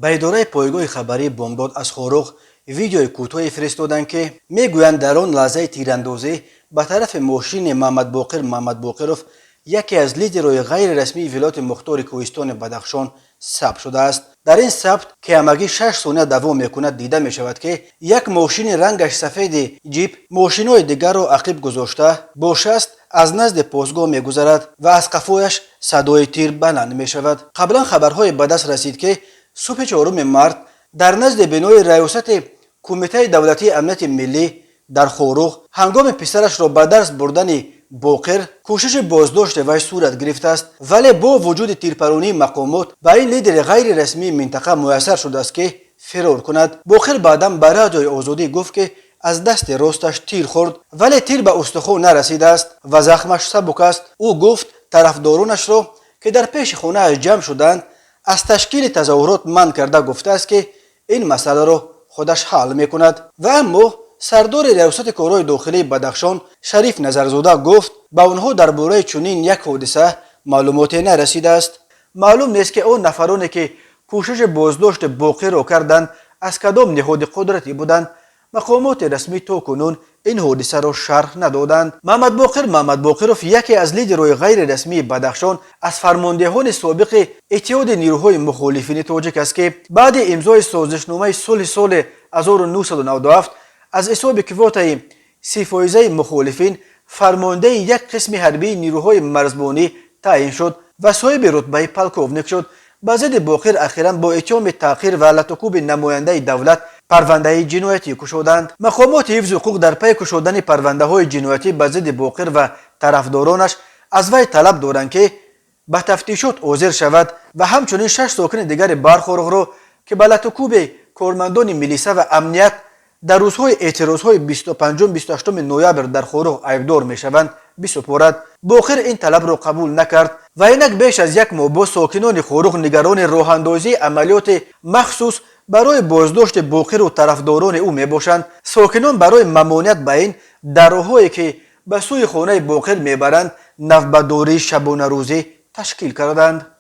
ба идораи пойгоҳи хабарии бомдод аз хоруғ видеои кӯтоҳе фиристоданд ки мегӯянд дар он лаҳзаи тирандозӣ ба тарафи мошини Маҳмадбоқиров яке аз лидерои ғайрирасмии Вилояти Мухтори Кӯҳистони Бадахшон сабт шудааст. дар ин сабт ки ҳамагӣ 6 сония давом мекунад, дида мешавад ки як мошини рангаш сафеди ҷип мошинҳои дигарро ақиб гузошта бо шаст аз назди постгоҳ мегузарад ва аз қафояш садои тир баланд мешавад. қаблан хабарҳое ба даст расид ки субҳи 4 март дар назди бинои раёсати Кумитаи давлатии амнияти миллӣ дар Хоруғ ҳангоми писарашро ба дарс бурдани Боқир кӯшиши боздошти вай сурат гирифтааст, вале бо вуҷуди тирпаронии мақомот ба ин лидери ғайрирасмии минтақа муяссар шудааст ки фирор кунад. Боқир баъдан ба радиои Озодӣ гуфт ки аз дасти росташ тир хӯрд, вале тир ба устухон нарасидааст ва захмаш сабук аст. ӯ гуфт тарафдоронашро ки дар пеши хонааш ҷамъ шуданд аз ташкили тазоввурот манъ карда гуфтааст ки ин масъаларо худаш ҳал мекунад. ва аммо сардори раёсати корҳои дохилии Бадахшон Шариф Назарзода гуфт ба онҳо дар бораи чунин як ҳодиса маълумоте нарасидааст. маълум нест ки он нафароне ки кӯшиши боздошти Боқирро карданд аз кадом ниҳоди қудрати буданд. мақомоти расмӣ то кунун ин ҳодисаро шарҳ надоданд. Маҳмадбоқиров яке аз лидерои ғайрирасмии Бадахшон аз фармондеҳони собиқи иттиҳоди нирӯҳои мухолифини тоҷик аст ки баъди имзои созишномаи сулҳи соли 1997 аз ҳисоби квотаи 30% мухолифин фармондеи як қисми ҳарбии нирӯҳои марзбонӣ таъин шуд ва соҳиби рутбаи полковник шуд. ба зидди Боқир ахиран бо иттиҳоми таъқир ва латукуби намояндаи давлат парвандаи ҷиноятӣ кушоданд. мақомоти ҳифзи ҳуқуқ дар пайи кушодани парвандаҳои ҷиноятӣ ба зидди Боқир ва тарафдоронаш аз вай талаб доранд ки ба тафтишот ҳозир шавад ва ҳамчунин 6 сокини дигари Бархоруғро ки ба латукуби кормандони милиса ва амният дар рӯзҳои эътирозҳои 25-28 ноябр дар Хоруғ айбдор мешаванд бисупорад. Боқир ин талабро қабул накард ва инак беш аз як моҳ бо сокинони Хоруғ нигарони роҳандозии амалиёти махсус барои боздошти Боқиру тарафдорони ӯ мебошанд. сокинон барои мамоният ба ин дар роҳҳое ки ба сӯи хонаи Боқир мебаранд навбатдории шабонарӯзӣ ташкил карданд.